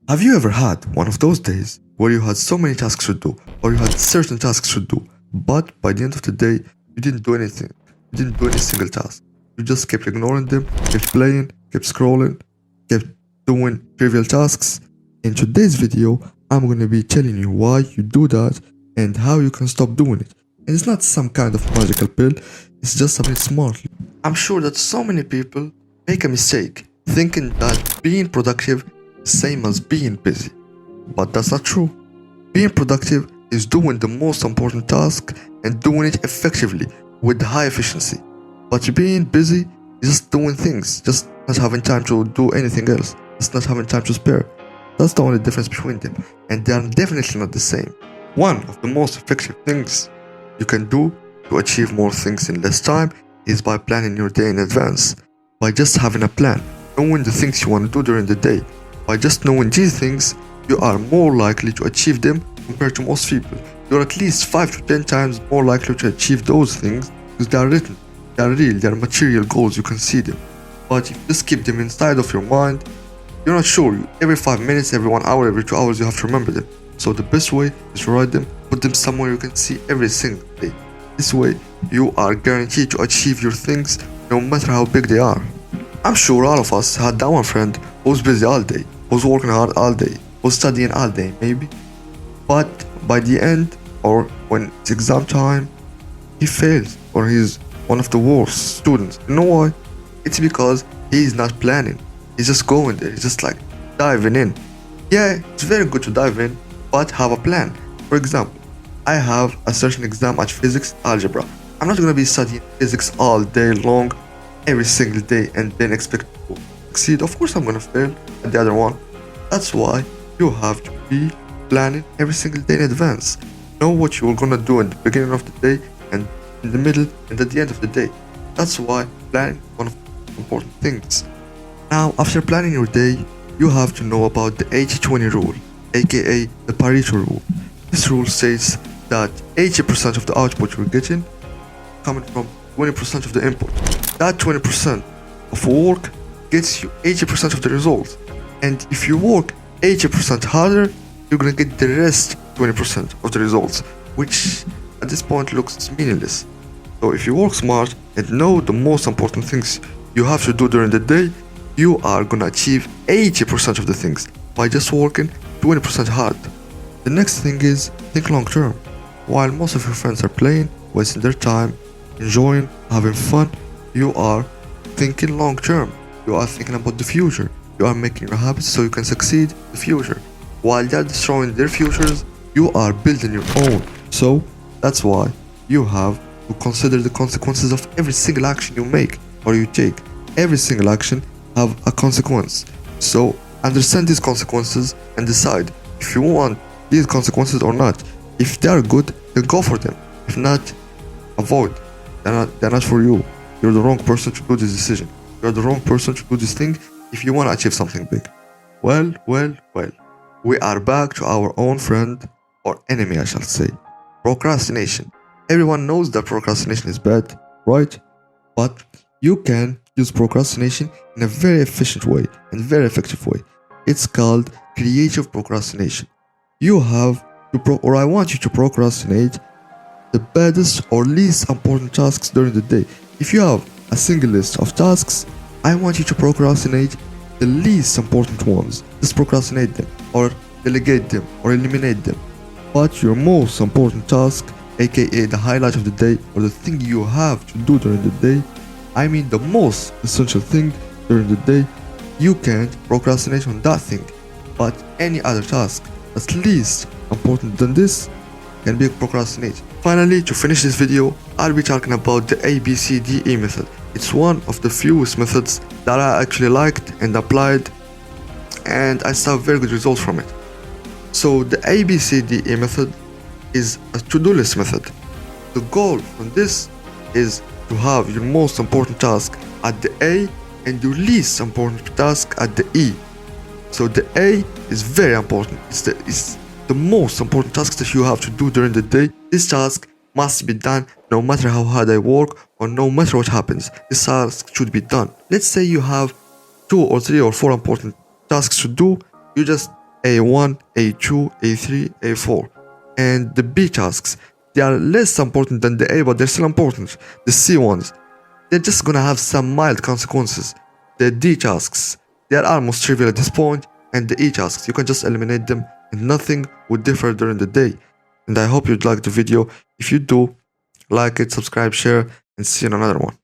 Have you ever had one of those days where you had so many tasks to do, or you had certain tasks to do, but by the end of the day, you didn't do anything? You didn't do any single task. You just kept ignoring them, kept playing, kept scrolling, kept doing trivial tasks. In today's video, I'm gonna be telling you why you do that and how you can stop doing it. And it's not some kind of magical pill, it's just a bit smartly. I'm sure that so many people make a mistake thinking that being productive same as being busy. But that's not true. Being productive is doing the most important task and doing it effectively with high efficiency. But being busy is just doing things, just not having time to do anything else, just not having time to spare. That's the only difference between them, and they are definitely not the same. One of the most effective things you can do to achieve more things in less time is by planning your day in advance. By just having a plan, knowing the things you want to do during the day. By just knowing these things, you are more likely to achieve them compared to most people. You're at least 5 to 10 times more likely to achieve those things because they are written, they are real, they are material goals, you can see them. But if you just keep them inside of your mind, you're not sure. Every 5 minutes, every 1 hour, every 2 hours, you have to remember them. So the best way is to write them, put them somewhere you can see every single day. This way, you are guaranteed to achieve your things no matter how big they are. I'm sure all of us had that one friend who's busy all day, who's working hard all day, who's studying all day maybe. But by the end, or when it's exam time, he fails, or he's one of the worst students. You know why? It's because he's not planning. He's just going there, he's just like diving in. Yeah, it's very good to dive in, but have a plan. For example, I have a certain exam at physics algebra. I'm not gonna be studying physics all day long, every single day, and then expect to succeed. Of course I'm gonna fail at the other one. That's why you have to be planning every single day in advance. Know what you're gonna do in the beginning of the day and in the middle and at the end of the day. That's why planning is one of the important things. Now, after planning your day, you have to know about the 80-20 rule, aka the Pareto rule. This rule states that 80% of the output you're getting coming from 20% of the input. That 20% of work gets you 80% of the results. And if you work 80% harder, you're gonna get the rest 20% of the results, which at this point looks meaningless. So if you work smart and know the most important things you have to do during the day, you are gonna achieve 80% of the things by just working 20% hard. The next thing is think long term. While most of your friends are playing, wasting their time, enjoying, having fun, you are thinking long term. You are thinking about the future. You are making your habits so you can succeed in the future. While they're destroying their futures, you are building your own. So that's why you have to consider the consequences of every single action you make or you take. Every single action have a consequence. So understand these consequences and decide if you want these consequences or not. If they are good, then go for them. If not, avoid. They're not for you. You're the wrong person to do this decision. You're the wrong person to do this thing if you want to achieve something big. Well. We are back to our own friend, or enemy I shall say. Procrastination. Everyone knows that procrastination is bad, right? But you can use procrastination in a very efficient way and very effective way. It's called creative procrastination. You have to I want you to procrastinate the baddest or least important tasks during the day. If you have a single list of tasks, I want you to procrastinate the least important ones. Just procrastinate them, or delegate them, or eliminate them. But your most important task, aka the highlight of the day, or the thing you have to do during the day, I mean the most essential thing during the day, you can't procrastinate on that thing. But any other task that's least important than this can be procrastinated. Finally, to finish this video, I'll be talking about the ABCDE method. It's one of the fewest methods that I actually liked and applied, and I saw very good results from it. So the ABCDE method is a to-do list method. The goal from this is to have your most important task at the A and your least important task at the E. So the A is very important. It's the most important task that you have to do during the day. This task must be done no matter how hard I work or no matter what happens. This task should be done. Let's say you have 2 or 3 or 4 important tasks to do. You just A1, A2, A3, A4. And the B tasks, they are less important than the A, but they're still important. The C ones, they're just gonna have some mild consequences. The D tasks, they are almost trivial at this point, and the E tasks, you can just eliminate them and nothing would differ during the day. And I hope you'd like the video. If you do, like it, subscribe, share, and see you in another one.